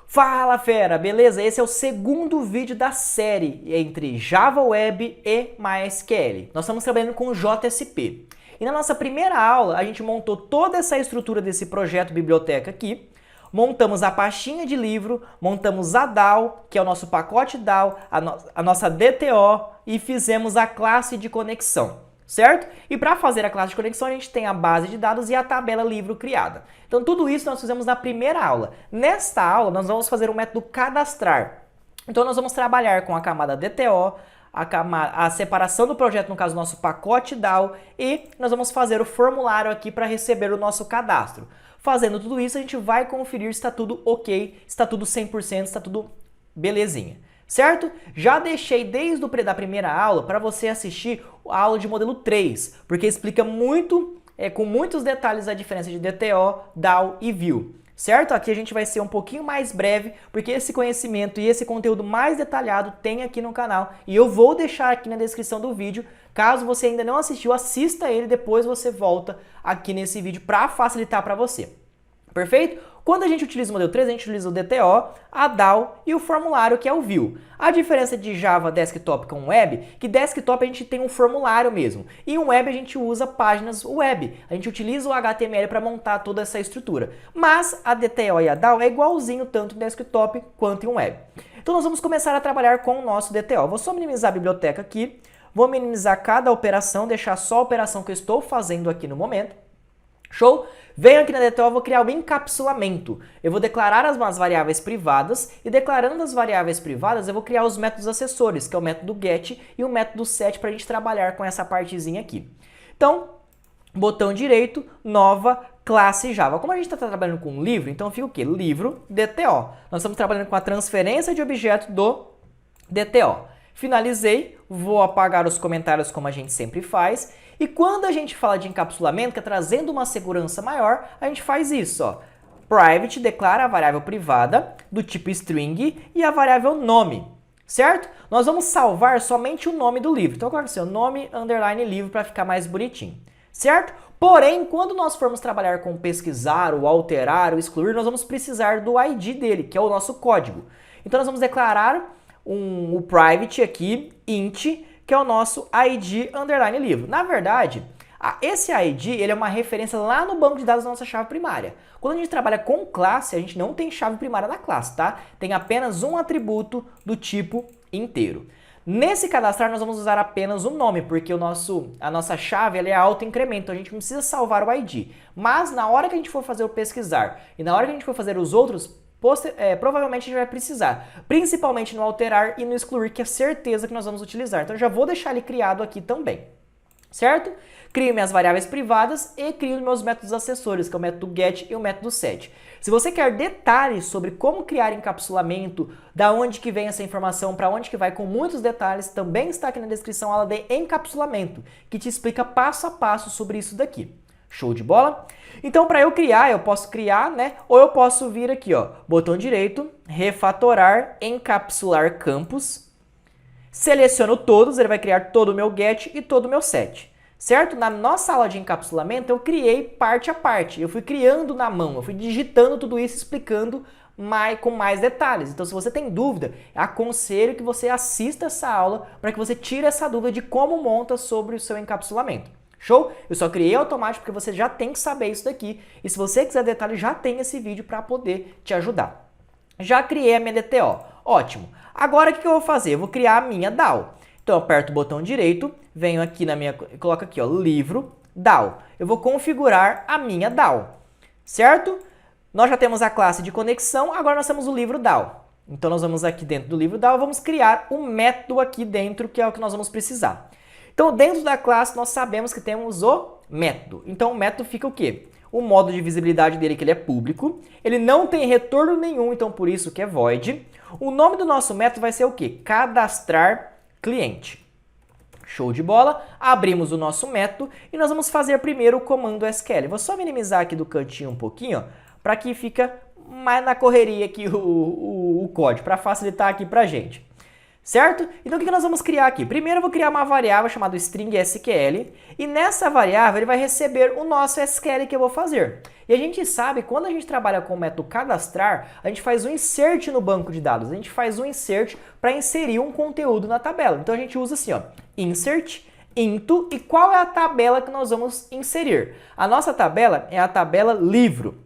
Fala fera, beleza? Esse é o segundo vídeo da série entre Java Web e MySQL. Nós estamos trabalhando com o JSP. E na nossa primeira aula, a gente montou toda essa estrutura desse projeto biblioteca aqui. Montamos a pastinha de livro, montamos a DAO, que é o nosso pacote DAO, a nossa DTO e fizemos a classe de conexão. Certo? E para fazer a classe de conexão, a gente tem a base de dados e a tabela livro criada. Então, tudo isso nós fizemos na primeira aula. Nesta aula, nós vamos fazer o método cadastrar. Então, nós vamos trabalhar com a camada DTO, a separação do projeto, no caso, nosso pacote DAO, e nós vamos fazer o formulário aqui para receber o nosso cadastro. Fazendo tudo isso, a gente vai conferir se está tudo ok, se está tudo 100%, se está tudo belezinha. Certo? Já deixei desde a primeira aula para você assistir a aula de modelo 3, porque explica muito, com muitos detalhes a diferença de DTO, DAO e View. Certo? Aqui a gente vai ser um pouquinho mais breve, porque esse conhecimento e esse conteúdo mais detalhado tem aqui no canal e eu vou deixar aqui na descrição do vídeo. Caso você ainda não assistiu, assista ele, depois você volta aqui nesse vídeo para facilitar para você. Perfeito? Quando a gente utiliza o modelo 3, a gente utiliza o DTO, a DAO e o formulário, que é o View. A diferença de Java Desktop com Web, que Desktop a gente tem um formulário mesmo, e em Web a gente usa páginas web. A gente utiliza o HTML para montar toda essa estrutura. Mas a DTO e a DAO é igualzinho tanto em Desktop quanto em Web. Então nós vamos começar a trabalhar com o nosso DTO. Vou só minimizar a biblioteca aqui, vou minimizar cada operação, deixar só a operação que eu estou fazendo aqui no momento. Show? Venho aqui na DTO, vou criar o encapsulamento. Eu vou declarar as variáveis privadas e declarando as variáveis privadas eu vou criar os métodos acessórios, que é o método get e o método set para a gente trabalhar com essa partezinha aqui. Então, botão direito, nova, classe Java. Como a gente está trabalhando com um livro, então fica o quê? Livro DTO. Nós estamos trabalhando com a transferência de objeto do DTO. Finalizei, vou apagar os comentários como a gente sempre faz. E quando a gente fala de encapsulamento, que é trazendo uma segurança maior, a gente faz isso, ó. Private declara a variável privada do tipo string e a variável nome, certo? Nós vamos salvar somente o nome do livro. Então, coloca assim, o nome underline livro para ficar mais bonitinho, certo? Porém, quando nós formos trabalhar com pesquisar, ou alterar, ou excluir, nós vamos precisar do ID dele, que é o nosso código. Então, nós vamos declarar o private aqui, int, que é o nosso ID underline livro. Na verdade, esse ID ele é uma referência lá no banco de dados da nossa chave primária. Quando a gente trabalha com classe, a gente não tem chave primária na classe, tá? Tem apenas um atributo do tipo inteiro. Nesse cadastrar, nós vamos usar apenas o nome, porque a nossa chave ela é auto-incremento, então a gente não precisa salvar o ID. Mas na hora que a gente for fazer o pesquisar e na hora que a gente for fazer os outros, provavelmente a gente vai precisar, principalmente no alterar e no excluir, que é certeza que nós vamos utilizar. Então eu já vou deixar ele criado aqui também, certo? Crio minhas variáveis privadas e crio meus métodos acessórios, que é o método get e o método set. Se você quer detalhes sobre como criar encapsulamento, da onde que vem essa informação, para onde que vai, com muitos detalhes, também está aqui na descrição a aula de encapsulamento, que te explica passo a passo sobre isso daqui. Show de bola? Então, para eu criar, eu posso criar, né? Ou eu posso vir aqui, ó, botão direito, refatorar, encapsular campos. Seleciono todos, ele vai criar todo o meu get e todo o meu set. Certo? Na nossa aula de encapsulamento, eu criei parte a parte. Eu fui criando na mão, eu fui digitando tudo isso, explicando com mais detalhes. Então, se você tem dúvida, aconselho que você assista essa aula para que você tire essa dúvida de como monta sobre o seu encapsulamento. Show? Eu só criei automático porque você já tem que saber isso daqui. E se você quiser detalhes, já tem esse vídeo para poder te ajudar. Já criei a minha DTO. Ótimo. Agora o que eu vou fazer? Eu vou criar a minha DAO. Então eu aperto o botão direito, venho aqui coloco aqui, ó, livro DAO. Eu vou configurar a minha DAO. Certo? Nós já temos a classe de conexão, agora nós temos o livro DAO. Então nós vamos aqui dentro do livro DAO, vamos criar um método aqui dentro, que é o que nós vamos precisar. Então, dentro da classe, nós sabemos que temos o método. Então, o método fica o quê? O modo de visibilidade dele, que ele é público. Ele não tem retorno nenhum, então por isso que é void. O nome do nosso método vai ser o quê? Cadastrar cliente. Show de bola. Abrimos o nosso método e nós vamos fazer primeiro o comando SQL. Vou só minimizar aqui do cantinho um pouquinho, para que fica mais na correria aqui o código, para facilitar aqui para a gente. Certo? Então o que nós vamos criar aqui? Primeiro eu vou criar uma variável chamada string SQL e nessa variável ele vai receber o nosso SQL que eu vou fazer. E a gente sabe, quando a gente trabalha com o método cadastrar, a gente faz um insert no banco de dados. A gente faz um insert para inserir um conteúdo na tabela. Então a gente usa assim, ó, insert, into, e qual é a tabela que nós vamos inserir? A nossa tabela é a tabela livro,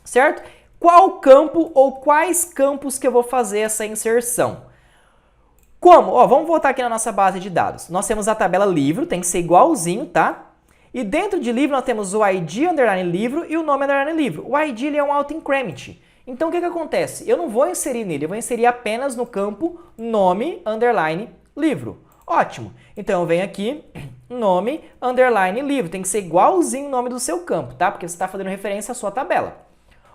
certo? Qual campo ou quais campos que eu vou fazer essa inserção? Como? Ó, vamos voltar aqui na nossa base de dados. Nós temos a tabela livro, tem que ser igualzinho, tá? E dentro de livro nós temos o ID underline livro e o nome underline livro. O ID ele é um auto-increment. Então o que acontece? Eu não vou inserir nele, eu vou inserir apenas no campo nome underline livro. Ótimo. Então eu venho aqui, nome underline livro. Tem que ser igualzinho o nome do seu campo, tá? Porque você está fazendo referência à sua tabela.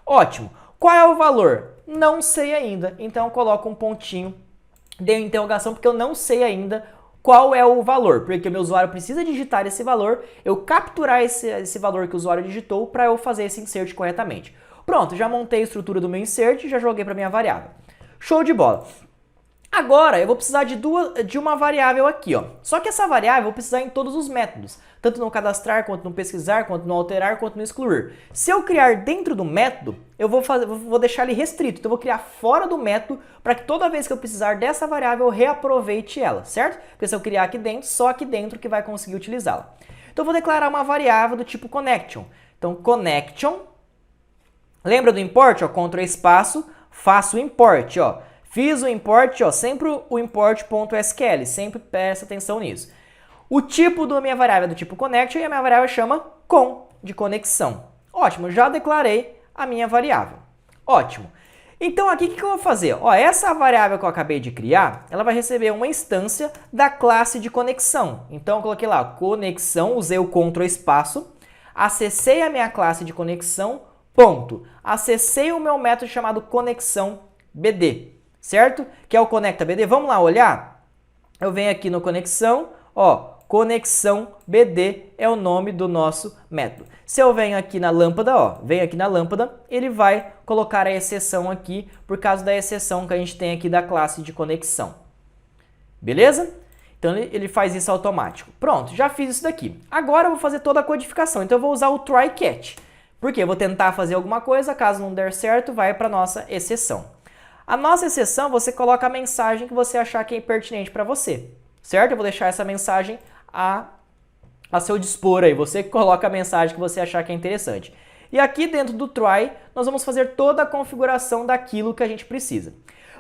Ótimo. Qual é o valor? Não sei ainda. Então eu coloco um pontinho de interrogação porque eu não sei ainda qual é o valor, porque o meu usuário precisa digitar esse valor, eu capturar esse valor que o usuário digitou para eu fazer esse insert corretamente. Pronto, já montei a estrutura do meu insert e já joguei para minha variável. Show de bola! Agora eu vou precisar de uma variável aqui, ó. Só que essa variável eu vou precisar em todos os métodos, tanto no cadastrar, quanto no pesquisar, quanto no alterar, quanto no excluir. Se eu criar dentro do método, eu vou deixar ele restrito, então eu vou criar fora do método para que toda vez que eu precisar dessa variável eu reaproveite ela, certo? Porque se eu criar aqui dentro, só aqui dentro que vai conseguir utilizá-la. Então eu vou declarar uma variável do tipo connection. Então connection, lembra do import? Ó, Ctrl espaço, faço o import, ó. Fiz o import, ó, sempre o import.sql, sempre presta atenção nisso. O tipo da minha variável é do tipo connection e a minha variável chama com, de conexão. Ótimo, já declarei a minha variável. Ótimo. Então aqui o que eu vou fazer? Ó, essa variável que eu acabei de criar, ela vai receber uma instância da classe de conexão. Então eu coloquei lá, conexão, usei o Ctrl espaço, acessei a minha classe de conexão, ponto. Acessei o meu método chamado conexão BD. Certo? Que é o conecta BD. Vamos lá olhar? Eu venho aqui no conexão, ó, conexão BD é o nome do nosso método. Se eu venho aqui na lâmpada, ó, venho aqui na lâmpada, ele vai colocar a exceção aqui por causa da exceção que a gente tem aqui da classe de conexão. Beleza? Então ele faz isso automático. Pronto, já fiz isso daqui. Agora eu vou fazer toda a codificação. Então eu vou usar o try catch. Por quê? Eu vou tentar fazer alguma coisa, caso não der certo, vai para nossa exceção. A nossa exceção, você coloca a mensagem que você achar que é pertinente para você, certo? Eu vou deixar essa mensagem a seu dispor aí, você coloca a mensagem que você achar que é interessante. E aqui dentro do try, nós vamos fazer toda a configuração daquilo que a gente precisa.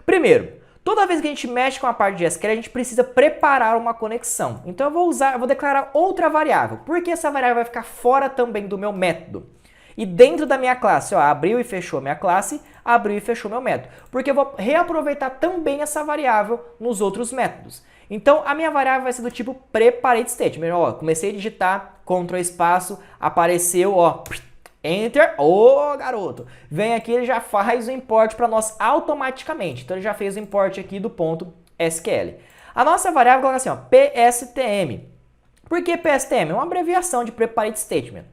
Primeiro, toda vez que a gente mexe com a parte de SQL, a gente precisa preparar uma conexão. Então eu vou declarar outra variável, porque essa variável vai ficar fora também do meu método. E dentro da minha classe, ó, abriu e fechou minha classe, abriu e fechou meu método. Porque eu vou reaproveitar também essa variável nos outros métodos. Então, a minha variável vai ser do tipo preparate statement. Ó, comecei a digitar, Ctrl espaço, apareceu, ó, Enter. Ô, garoto! Vem aqui, ele já faz o import para nós automaticamente. Então, ele já fez o import aqui do ponto SQL. A nossa variável coloca assim, ó, PSTM. Por que PSTM? É uma abreviação de preparate statement.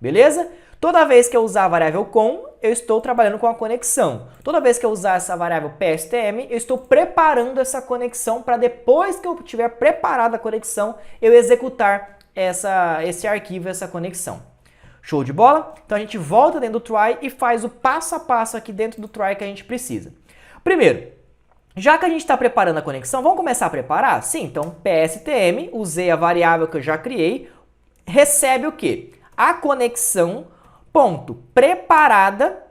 Beleza? Toda vez que eu usar a variável com, eu estou trabalhando com a conexão. Toda vez que eu usar essa variável PSTM, eu estou preparando essa conexão para depois que eu tiver preparado a conexão, eu executar esse arquivo, essa conexão. Show de bola? Então a gente volta dentro do try e faz o passo a passo aqui dentro do try que a gente precisa. Primeiro, já que a gente está preparando a conexão, vamos começar a preparar? Sim, então PSTM, usei a variável que eu já criei, recebe o quê? A conexão ponto preparada,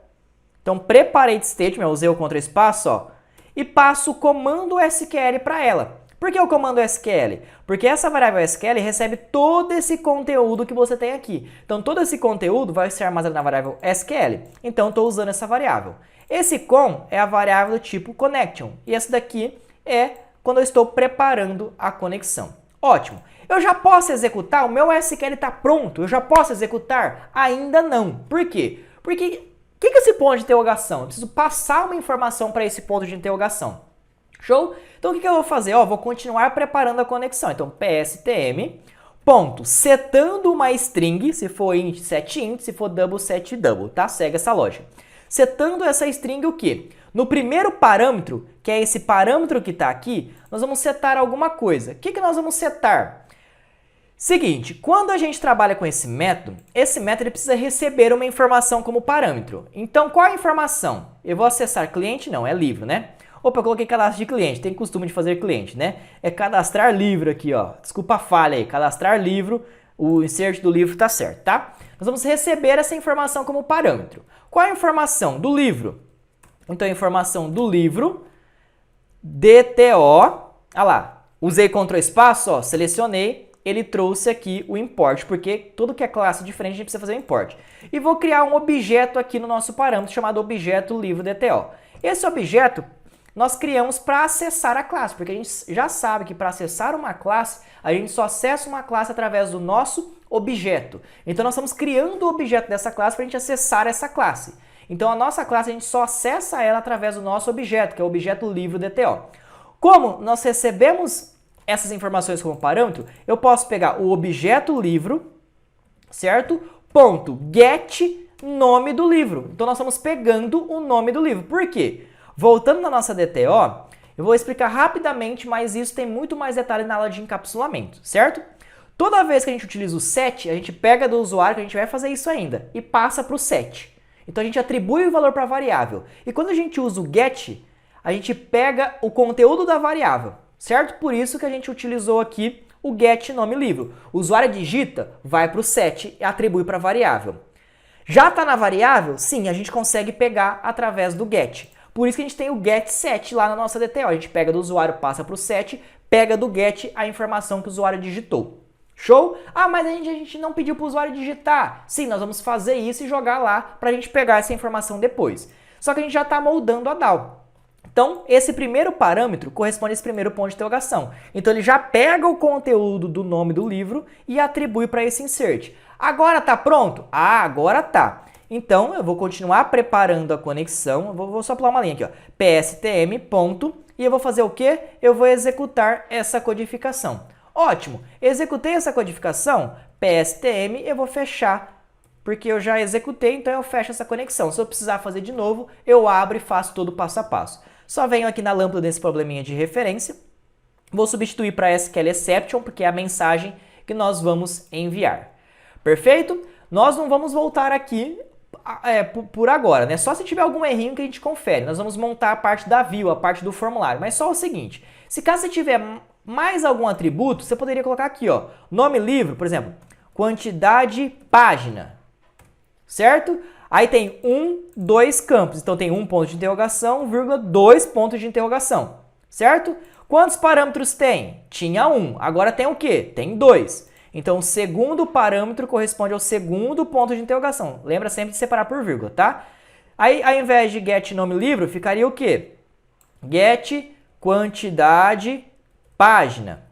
então preparate statement, eu usei o Ctrl espaço, ó, e passo o comando SQL para ela. Por que o comando SQL? Porque essa variável SQL recebe todo esse conteúdo que você tem aqui. Então todo esse conteúdo vai ser armazenado na variável SQL. Então estou usando essa variável. Esse com é a variável do tipo connection. E essa daqui é quando eu estou preparando a conexão. Ótimo. Eu já posso executar? O meu SQL está pronto? Eu já posso executar? Ainda não. Por quê? Porque o que é esse ponto de interrogação? Eu preciso passar uma informação para esse ponto de interrogação. Show? Então o que eu vou fazer? Ó, vou continuar preparando a conexão. Então PSTM, ponto, setando uma string, se for int, set int, se for double, set double, tá? Segue essa lógica. setando essa string o quê? No primeiro parâmetro, que é esse parâmetro que está aqui, nós vamos setar alguma coisa. O que nós vamos setar? Seguinte, quando a gente trabalha com esse método ele precisa receber uma informação como parâmetro. Então, qual a informação? Eu vou acessar cliente? Não, é livro, né? Opa, eu coloquei cadastro de cliente, tem costume de fazer cliente, né? É cadastrar livro aqui, ó. Desculpa a falha aí, cadastrar livro, o insert do livro tá certo, tá? Nós vamos receber essa informação como parâmetro. Qual a informação do livro? Então, a informação do livro, DTO, olha lá, usei Ctrl espaço, ó, selecionei, ele trouxe aqui o import, porque tudo que é classe diferente a gente precisa fazer o import. E vou criar um objeto aqui no nosso parâmetro chamado objeto livro DTO. Esse objeto nós criamos para acessar a classe, porque a gente já sabe que para acessar uma classe, a gente só acessa uma classe através do nosso objeto. Então nós estamos criando o objeto dessa classe para a gente acessar essa classe. Então a nossa classe a gente só acessa ela através do nosso objeto, que é o objeto livro DTO. Como nós recebemos essas informações como parâmetro, eu posso pegar o objeto livro, certo? Ponto get nome do livro. Então nós estamos pegando o nome do livro. Por quê? Voltando na nossa DTO, eu vou explicar rapidamente, mas isso tem muito mais detalhe na aula de encapsulamento, certo? Toda vez que a gente utiliza o set, a gente pega do usuário, que a gente vai fazer isso ainda, e passa para o set. Então a gente atribui o valor para a variável. E quando a gente usa o get, a gente pega o conteúdo da variável, certo? Por isso que a gente utilizou aqui o get nome livro. O usuário digita, vai para o set e atribui para a variável. Já está na variável? Sim, a gente consegue pegar através do get. Por isso que a gente tem o getSet lá na nossa DTO. A gente pega do usuário, passa para o set, pega do get a informação que o usuário digitou. Show? Ah, mas a gente não pediu para o usuário digitar. Sim, nós vamos fazer isso e jogar lá para a gente pegar essa informação depois. Só que a gente já está moldando a DAO. Então, esse primeiro parâmetro corresponde a esse primeiro ponto de interrogação. Então, ele já pega o conteúdo do nome do livro e atribui para esse insert. Agora está pronto? Ah, agora está. Então, eu vou continuar preparando a conexão. Eu vou só pular uma linha aqui, ó. PSTM, ponto. E eu vou fazer o quê? Eu vou executar essa codificação. Ótimo. Executei essa codificação, PSTM, eu vou fechar, porque eu já executei, então eu fecho essa conexão. Se eu precisar fazer de novo, eu abro e faço todo o passo a passo. Só venho aqui na lâmpada desse probleminha de referência. Vou substituir para SQL Exception, porque é a mensagem que nós vamos enviar. Perfeito? Nós não vamos voltar aqui por agora, né? Só se tiver algum errinho que a gente confere. Nós vamos montar a parte da view, a parte do formulário. Mas só o seguinte, se caso você tiver mais algum atributo, você poderia colocar aqui, ó, nome livro, por exemplo, quantidade página, certo? Aí tem 2 campos, então tem 1 ponto de interrogação, vírgula, 2 pontos de interrogação, certo? Quantos parâmetros tem? Tinha 1, agora tem o quê? Tem 2. Então, o segundo parâmetro corresponde ao segundo ponto de interrogação. Lembra sempre de separar por vírgula, tá? Aí, ao invés de get nome livro, ficaria o quê? Get quantidade página,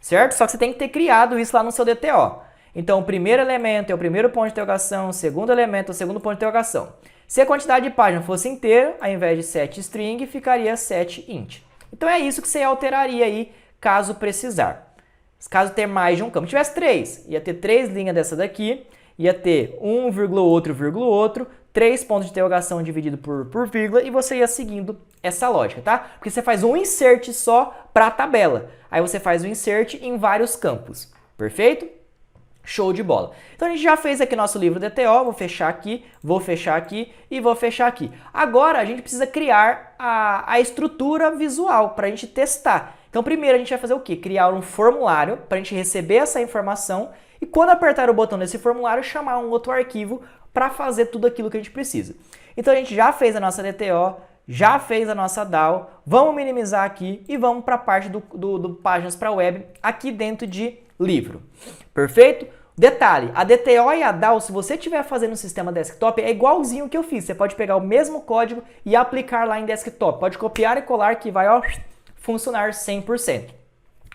certo? Só que você tem que ter criado isso lá no seu DTO. Então, o primeiro elemento é o primeiro ponto de interrogação, o segundo elemento é o segundo ponto de interrogação. Se a quantidade de página fosse inteira, ao invés de set string, ficaria set int. Então, é isso que você alteraria aí, caso precisar. Caso ter mais de um campo. Se tivesse 3, ia ter 3 linhas dessa daqui, ia ter 1, outro, 3 pontos de interrogação dividido por vírgula, e você ia seguindo essa lógica, tá? Porque você faz um insert só para a tabela. Aí você faz o insert em vários campos. Perfeito? Show de bola. Então a gente já fez aqui nosso livro DTO, vou fechar aqui e vou fechar aqui. Agora a gente precisa criar a estrutura visual para a gente testar. Então primeiro a gente vai fazer o quê? Criar um formulário para a gente receber essa informação e quando apertar o botão desse formulário chamar um outro arquivo para fazer tudo aquilo que a gente precisa. Então a gente já fez a nossa DTO, já fez a nossa DAO, vamos minimizar aqui e vamos para a parte do páginas para web aqui dentro de livro. Perfeito? Detalhe, a DTO e a DAO, se você estiver fazendo no sistema desktop, é igualzinho o que eu fiz. Você pode pegar o mesmo código e aplicar lá em desktop. Pode copiar e colar que vai funcionar 100%.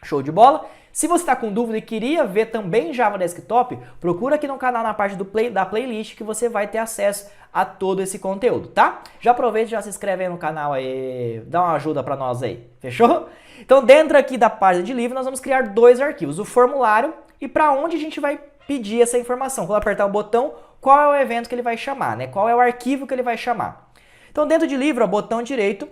Show de bola? Se você está com dúvida e queria ver também Java Desktop, procura aqui no canal na parte da playlist que você vai ter acesso a todo esse conteúdo, tá? Já aproveita e já se inscreve aí no canal aí, dá uma ajuda para nós aí, fechou? Então dentro aqui da página de livro nós vamos criar 2 arquivos, o formulário e para onde a gente vai pedir essa informação. Quando apertar o botão, qual é o evento que ele vai chamar, né? Qual é o arquivo que ele vai chamar. Então, dentro de livro, ó, botão direito,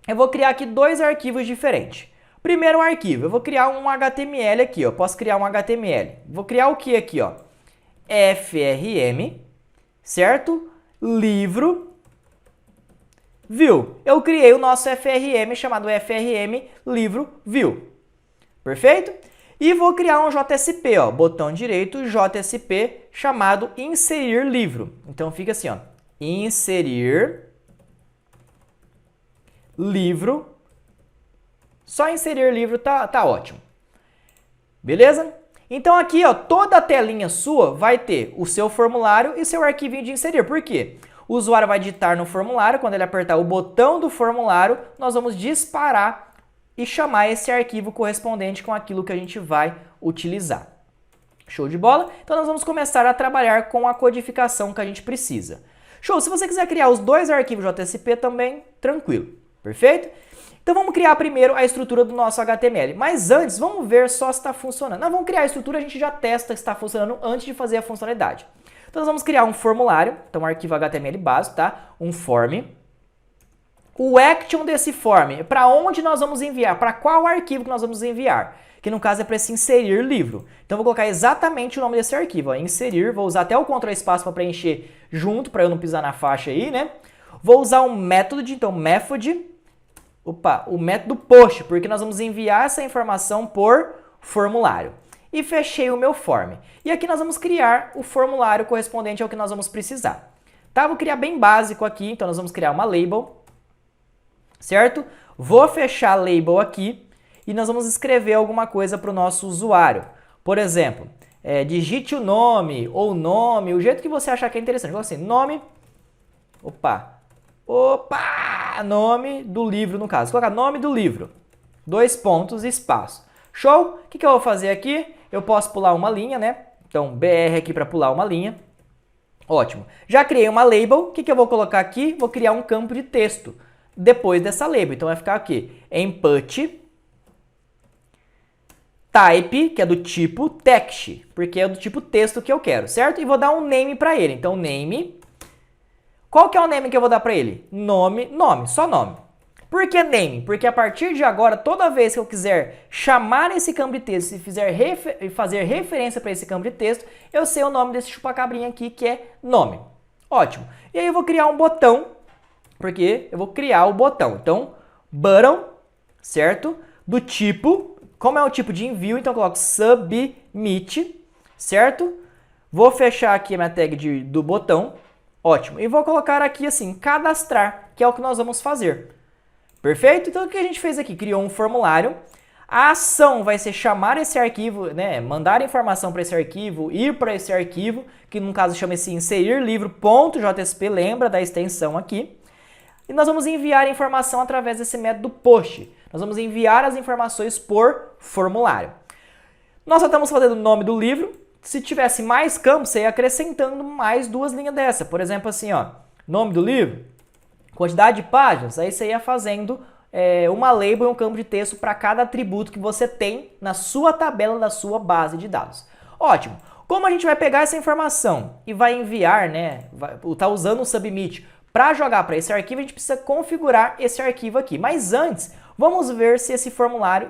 eu vou criar aqui dois arquivos diferentes. Primeiro arquivo, eu vou criar um HTML aqui, ó. Posso criar um HTML. Vou criar o que aqui, ó? FRM, certo? Livro, view. Eu criei o nosso FRM chamado FRM livro view. Perfeito? E vou criar um JSP, ó. Botão direito, JSP, chamado inserir livro. Então fica assim, ó. Inserir livro. Só inserir livro tá ótimo. Beleza? Então aqui, ó, toda a telinha sua vai ter o seu formulário e seu arquivinho de inserir. Por quê? O usuário vai digitar no formulário, quando ele apertar o botão do formulário, nós vamos disparar e chamar esse arquivo correspondente com aquilo que a gente vai utilizar. Show de bola? Então nós vamos começar a trabalhar com a codificação que a gente precisa. Show! Se você quiser criar os dois arquivos JSP também, tranquilo. Perfeito? Então vamos criar primeiro a estrutura do nosso HTML. Mas antes, vamos ver só se está funcionando. Nós vamos criar a estrutura, a gente já testa se está funcionando antes de fazer a funcionalidade. Então nós vamos criar um formulário, então um arquivo HTML básico, tá? Um form. O action desse form, para onde nós vamos enviar? Para qual arquivo que nós vamos enviar? Que no caso é para esse inserir livro. Então eu vou colocar exatamente o nome desse arquivo, ó, inserir, vou usar até o Ctrl espaço para preencher junto, para eu não pisar na faixa aí, né? Vou usar um método, então method, o método post, porque nós vamos enviar essa informação por formulário. E fechei o meu form. E aqui nós vamos criar o formulário correspondente ao que nós vamos precisar. Tá? Vou criar bem básico aqui, então nós vamos criar uma label, certo? Vou fechar a label aqui e nós vamos escrever alguma coisa para o nosso usuário. Por exemplo, digite o nome ou nome, o jeito que você achar que é interessante. Vou assim, nome, nome do livro no caso. Vou colocar nome do livro, 2 pontos, espaço. Show? O que eu vou fazer aqui? Eu posso pular uma linha, né? Então, BR aqui para pular uma linha. Ótimo. Já criei uma label. O que eu vou colocar aqui? Vou criar um campo de texto depois dessa label. Então, vai ficar aqui, input, type, que é do tipo text, porque é do tipo texto que eu quero, certo? E vou dar um name para ele. Então, name. Qual que é o name que eu vou dar para ele? Nome, só nome. Por que name? Porque a partir de agora, toda vez que eu quiser chamar esse campo de texto e fazer referência para esse campo de texto, eu sei o nome desse chupacabrinha aqui, que é nome. Ótimo. E aí eu vou criar um botão, porque eu vou criar o botão. Então, button, certo? Do tipo, como é o tipo de envio, então eu coloco submit, certo? Vou fechar aqui a minha tag do botão. Ótimo. E vou colocar aqui assim, cadastrar, que é o que nós vamos fazer. Perfeito? Então o que a gente fez aqui? Criou um formulário. A ação vai ser chamar esse arquivo, né? Mandar informação para esse arquivo, ir para esse arquivo, que no caso chama-se inserir livro.jsp, lembra da extensão aqui. E nós vamos enviar a informação através desse método post. Nós vamos enviar as informações por formulário. Nós só estamos fazendo o nome do livro. Se tivesse mais campos, você ia acrescentando mais 2 linhas dessa. Por exemplo, assim, ó, nome do livro, quantidade de páginas, aí você ia fazendo uma label e um campo de texto para cada atributo que você tem na sua tabela da sua base de dados. Ótimo! Como a gente vai pegar essa informação e vai enviar, né, tá usando o submit para jogar para esse arquivo, a gente precisa configurar esse arquivo aqui. Mas antes, vamos ver se esse formulário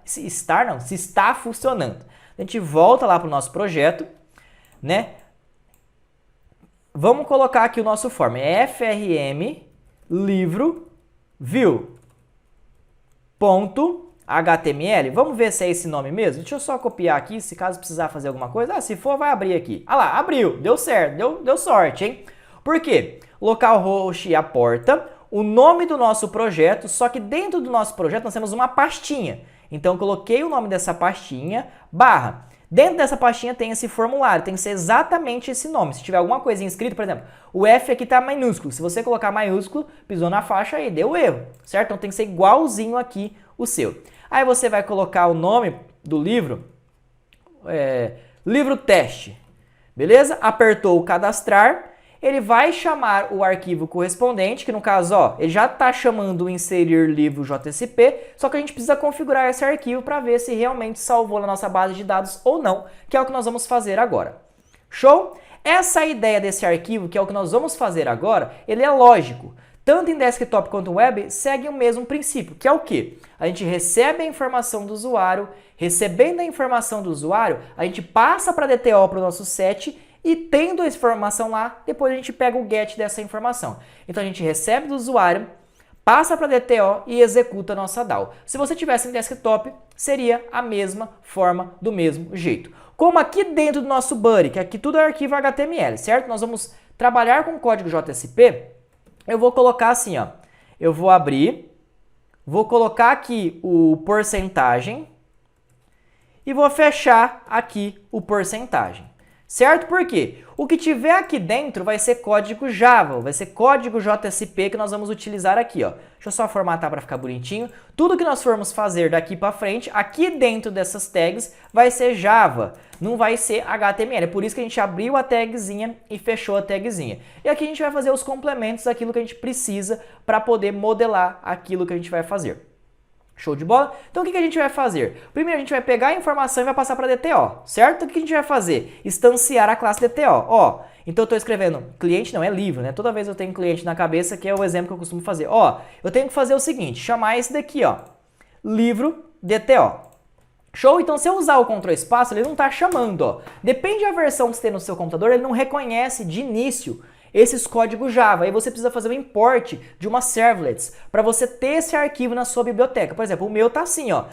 se está funcionando. A gente volta lá para o nosso projeto, né? Vamos colocar aqui o nosso form, FRM livro view .html. Vamos ver se é esse nome mesmo? Deixa eu só copiar aqui, se caso precisar fazer alguma coisa. Se for, vai abrir aqui. Ah lá, abriu, deu certo, deu sorte, hein? Por quê? Localhost a porta, o nome do nosso projeto, só que dentro do nosso projeto nós temos uma pastinha. Então eu coloquei o nome dessa pastinha, barra. Dentro dessa pastinha tem esse formulário, tem que ser exatamente esse nome. Se tiver alguma coisa escrita, por exemplo, o F aqui está minúsculo. Se você colocar maiúsculo, pisou na faixa aí, deu erro, certo? Então tem que ser igualzinho aqui o seu. Aí você vai colocar o nome do livro, livro teste, beleza? Apertou o cadastrar, ele vai chamar o arquivo correspondente, que no caso, ó, ele já está chamando o inserir livro JSP, só que a gente precisa configurar esse arquivo para ver se realmente salvou na nossa base de dados ou não, que é o que nós vamos fazer agora. Show? Essa ideia desse arquivo, que é o que nós vamos fazer agora, ele é lógico. Tanto em desktop quanto web, segue o mesmo princípio, que é o quê? A gente recebe a informação do usuário, recebendo a informação do usuário, a gente passa para DTO para o nosso set e tendo a informação lá, depois a gente pega o get dessa informação. Então a gente recebe do usuário, passa para DTO e executa a nossa DAO. Se você tivesse em desktop, seria a mesma forma, do mesmo jeito. Como aqui dentro do nosso Buddy, que aqui tudo é arquivo HTML, certo? Nós vamos trabalhar com o código JSP. Eu vou colocar assim, ó. Eu vou abrir, vou colocar aqui o porcentagem e vou fechar aqui o porcentagem. Certo? Por quê? O que tiver aqui dentro vai ser código Java, vai ser código JSP que nós vamos utilizar aqui, ó. Deixa eu só formatar para ficar bonitinho. Tudo que nós formos fazer daqui para frente, aqui dentro dessas tags, vai ser Java, não vai ser HTML. É por isso que a gente abriu a tagzinha e fechou a tagzinha. E aqui a gente vai fazer os complementos daquilo que a gente precisa para poder modelar aquilo que a gente vai fazer. Show de bola? Então o que a gente vai fazer? Primeiro a gente vai pegar a informação e vai passar para DTO, certo? O que a gente vai fazer? Instanciar a classe DTO. Ó, então eu estou escrevendo cliente, não, é livro, né? Toda vez eu tenho cliente na cabeça, que é o exemplo que eu costumo fazer. Ó, eu tenho que fazer o seguinte, chamar esse daqui, ó, livro DTO. Show? Então se eu usar o Ctrl espaço, ele não está chamando, ó. Depende da versão que você tem no seu computador, ele não reconhece de início esses códigos Java. Aí você precisa fazer o import de uma servlets para você ter esse arquivo na sua biblioteca. Por exemplo, o meu tá assim, ó.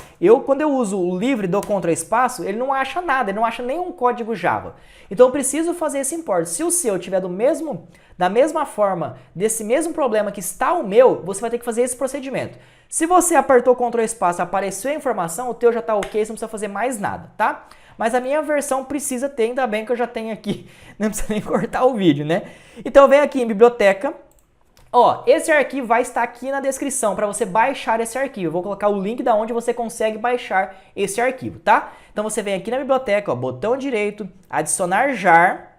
Quando eu uso o livre do Ctrl espaço, ele não acha nada, ele não acha nenhum código Java. Então eu preciso fazer esse import. Se o seu tiver da mesma forma, desse mesmo problema que está o meu, você vai ter que fazer esse procedimento. Se você apertou o Ctrl espaço e apareceu a informação, o teu já tá ok, você não precisa fazer mais nada, tá? Mas a minha versão precisa ter, ainda bem que eu já tenho aqui, não precisa nem cortar o vídeo, né? Então vem aqui em biblioteca, ó, esse arquivo vai estar aqui na descrição para você baixar esse arquivo. Eu vou colocar o link da onde você consegue baixar esse arquivo, tá? Então você vem aqui na biblioteca, ó, botão direito, adicionar jar,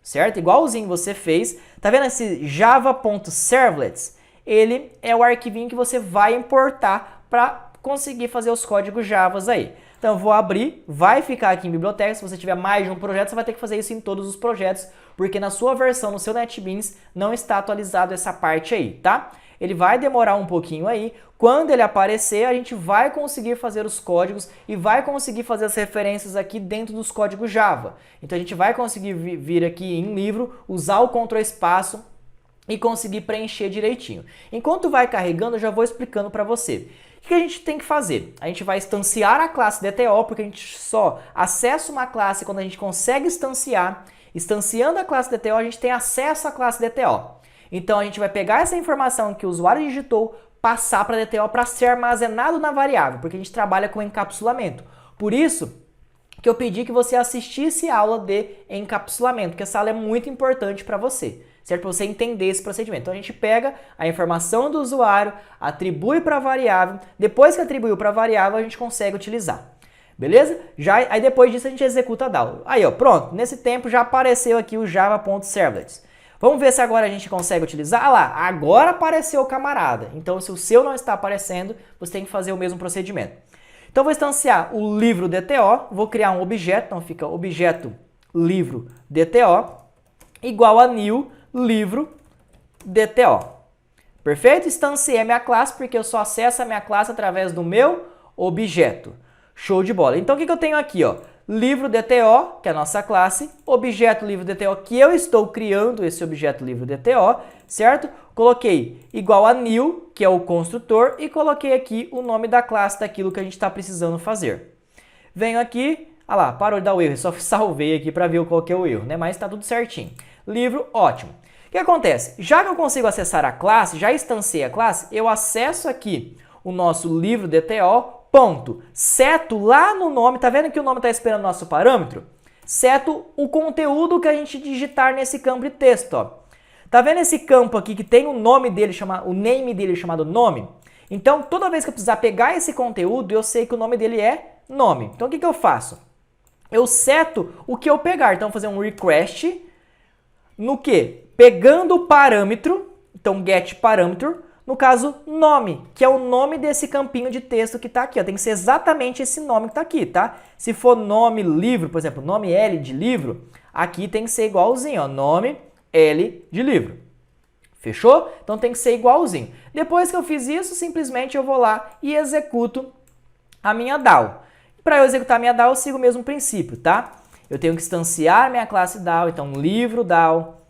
certo? Igualzinho você fez. Tá vendo esse java.servlets? Ele é o arquivinho que você vai importar para conseguir fazer os códigos Javas aí. Então eu vou abrir, vai ficar aqui em biblioteca. Se você tiver mais de um projeto, você vai ter que fazer isso em todos os projetos, porque na sua versão, no seu NetBeans, não está atualizado essa parte aí, tá? Ele vai demorar um pouquinho aí. Quando ele aparecer, a gente vai conseguir fazer os códigos e vai conseguir fazer as referências aqui dentro dos códigos Java. Então a gente vai conseguir vir aqui em livro, usar o Ctrl espaço e conseguir preencher direitinho. Enquanto vai carregando, eu já vou explicando para você. O que a gente tem que fazer? A gente vai instanciar a classe DTO, porque a gente só acessa uma classe quando a gente consegue instanciar. Instanciando a classe DTO, a gente tem acesso à classe DTO. Então a gente vai pegar essa informação que o usuário digitou, passar para a DTO para ser armazenado na variável, porque a gente trabalha com encapsulamento. Por isso que eu pedi que você assistisse a aula de encapsulamento, porque essa aula é muito importante para você. Certo? Para você entender esse procedimento. Então a gente pega a informação do usuário, atribui para a variável, depois que atribuiu para a variável a gente consegue utilizar. Beleza? Aí depois disso a gente executa a DAO. Aí ó, pronto, nesse tempo já apareceu aqui o java.servlets. Vamos ver se agora a gente consegue utilizar. Ah lá, agora apareceu o camarada. Então se o seu não está aparecendo, você tem que fazer o mesmo procedimento. Então eu vou instanciar o livro DTO, vou criar um objeto, então fica objeto livro DTO igual a new livro DTO. Perfeito? Instanciei a minha classe porque eu só acesso a minha classe através do meu objeto. Show de bola. Então o que eu tenho aqui? Ó? Livro DTO, que é a nossa classe, objeto livro DTO, que eu estou criando esse objeto livro DTO, certo? Coloquei igual a new, que é o construtor, e coloquei aqui o nome da classe daquilo que a gente está precisando fazer. Venho aqui, ah lá, parou de dar o erro, eu só salvei aqui para ver qual que é o erro, né? Mas está tudo certinho. Livro, ótimo. O que acontece? Já que eu consigo acessar a classe, já instanciei a classe, eu acesso aqui o nosso livro DTO, ponto, seto lá no nome, tá vendo que o nome está esperando o nosso parâmetro? Seto o conteúdo que a gente digitar nesse campo de texto, ó. Tá vendo esse campo aqui que tem o nome dele, o name dele chamado nome? Então, toda vez que eu precisar pegar esse conteúdo, eu sei que o nome dele é nome. Então, o que eu faço? Eu seto o que eu pegar. Então, vou fazer um request no que? Pegando o parâmetro, então get parâmetro, no caso nome, que é o nome desse campinho de texto que está aqui. Ó. Tem que ser exatamente esse nome que está aqui, tá? Se for nome livro, por exemplo, nome L de livro, aqui tem que ser igualzinho, ó, nome, L de livro. Fechou? Então tem que ser igualzinho. Depois que eu fiz isso, simplesmente eu vou lá e executo a minha DAO. Para eu executar a minha DAO, eu sigo o mesmo princípio, tá? Eu tenho que instanciar minha classe DAO, então livro DAO.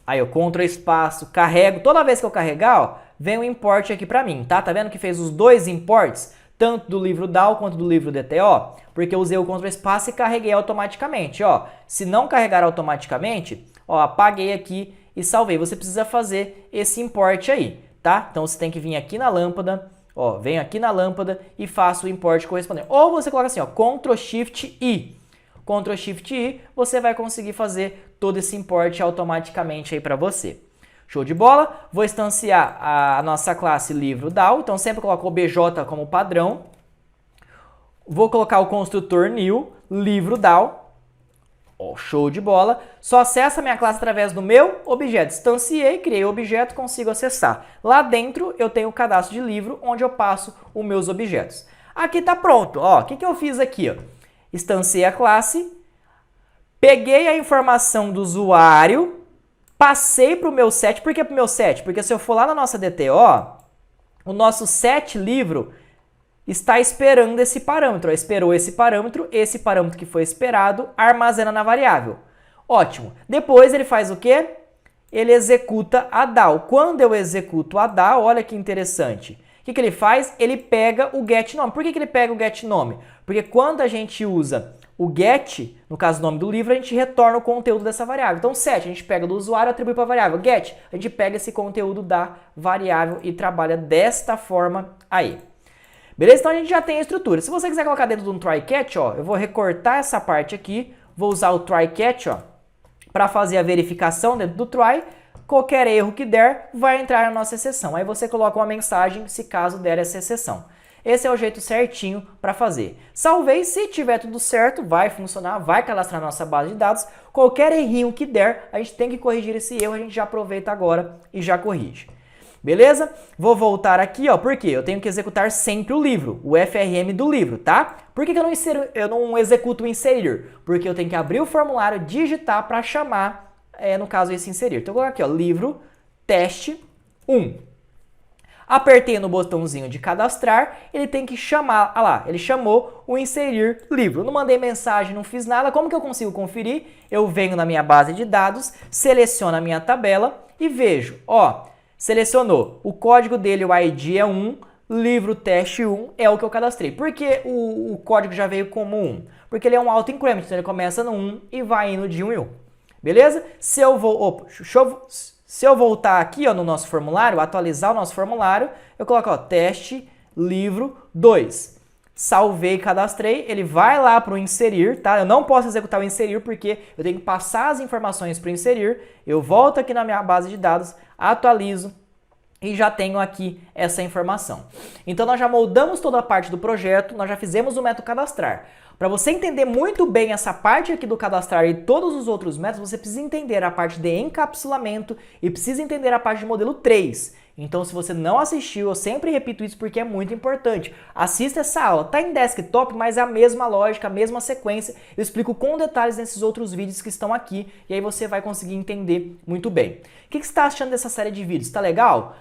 Aí eu Ctrl espaço, carrego. Toda vez que eu carregar, ó, vem um import aqui para mim, tá? Tá vendo que fez os dois imports? Tanto do livro DAO quanto do livro DTO, porque eu usei o Ctrl espaço e carreguei automaticamente, ó. Se não carregar automaticamente, ó, apaguei aqui e salvei. Você precisa fazer esse import aí, tá? Então você tem que vir aqui na lâmpada, ó, venho aqui na lâmpada e faço o import correspondente. Ou você coloca assim, ó, Ctrl Shift I. Ctrl Shift I, você vai conseguir fazer todo esse import automaticamente aí para você. Show de bola? Vou instanciar a nossa classe livro DAO, então sempre coloco o OBJ como padrão. Vou colocar o construtor new, livro DAO. Oh, show de bola. Só acessa a minha classe através do meu objeto. Instanciei, criei o objeto, consigo acessar. Lá dentro eu tenho o cadastro de livro, onde eu passo os meus objetos. Aqui está pronto. Ó, o que eu fiz aqui? Ó? Instanciei a classe, peguei a informação do usuário, passei para o meu set. Por que para o meu set? Porque se eu for lá na nossa DTO, o nosso set livro está esperando esse parâmetro. Esperou esse parâmetro que foi esperado, armazena na variável. Ótimo. Depois ele faz o quê? Ele executa a DAO. Quando eu executo a DAO, olha que interessante. O que ele faz? Ele pega o getNome. Por que ele pega o getNome? Porque quando a gente usa o get, no caso do nome do livro, a gente retorna o conteúdo dessa variável. Então, set, a gente pega do usuário e atribui para a variável. Get, a gente pega esse conteúdo da variável e trabalha desta forma aí. Beleza? Então a gente já tem a estrutura. Se você quiser colocar dentro de um try-catch, ó, eu vou recortar essa parte aqui, vou usar o try-catch, ó, para fazer a verificação dentro do try. Qualquer erro que der, vai entrar na nossa exceção. Aí você coloca uma mensagem se caso der essa exceção. Esse é o jeito certinho para fazer. Salvei, se tiver tudo certo, vai funcionar, vai cadastrar na nossa base de dados. Qualquer errinho que der, a gente tem que corrigir esse erro, a gente já aproveita agora e já corrige. Beleza? Vou voltar aqui, ó, porque eu tenho que executar sempre o livro, o FRM do livro, tá? Por que eu não executo o inserir? Porque eu tenho que abrir o formulário, digitar para chamar, no caso, esse inserir. Então, eu vou colocar aqui, ó, livro, teste 1. Apertei no botãozinho de cadastrar, ele tem que chamar, ah lá, ele chamou o inserir livro. Eu não mandei mensagem, não fiz nada. Como que eu consigo conferir? Eu venho na minha base de dados, seleciono a minha tabela e vejo, ó, selecionou, o código dele, o ID é 1, livro teste 1 é o que eu cadastrei. Por que o código já veio como 1? Porque ele é um auto-increment, então ele começa no 1 e vai indo de 1 em 1. Beleza? Se eu voltar aqui, ó, no nosso formulário, atualizar o nosso formulário, eu coloco, ó, teste livro 2. Salvei e cadastrei, ele vai lá para o inserir, tá? Eu não posso executar o inserir porque eu tenho que passar as informações para o inserir. Eu volto aqui na minha base de dados, atualizo e já tenho aqui essa informação. Então nós já moldamos toda a parte do projeto, nós já fizemos o método cadastrar. Para você entender muito bem essa parte aqui do cadastrar e todos os outros métodos, você precisa entender a parte de encapsulamento e precisa entender a parte de modelo 3. Então, se você não assistiu, eu sempre repito isso porque é muito importante. Assista essa aula. Tá em desktop, mas é a mesma lógica, a mesma sequência. Eu explico com detalhes nesses outros vídeos que estão aqui e aí você vai conseguir entender muito bem. O que você está achando dessa série de vídeos? Tá legal?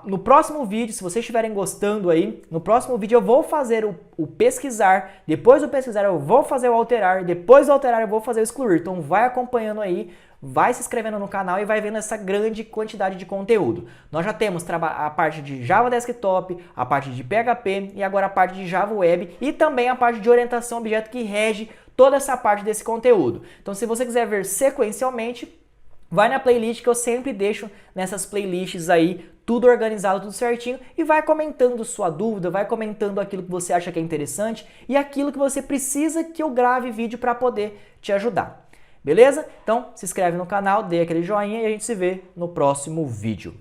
No próximo vídeo, se vocês estiverem gostando aí, no próximo vídeo eu vou fazer o pesquisar, depois do pesquisar eu vou fazer o alterar, depois do alterar eu vou fazer o excluir. Então vai acompanhando aí, vai se inscrevendo no canal e vai vendo essa grande quantidade de conteúdo. Nós já temos a parte de Java Desktop, a parte de PHP e agora a parte de Java Web e também a parte de orientação a objeto que rege toda essa parte desse conteúdo. Então se você quiser ver sequencialmente, vai na playlist que eu sempre deixo nessas playlists aí, tudo organizado, tudo certinho, e vai comentando sua dúvida, vai comentando aquilo que você acha que é interessante e aquilo que você precisa que eu grave vídeo para poder te ajudar. Beleza? Então se inscreve no canal, dê aquele joinha e a gente se vê no próximo vídeo.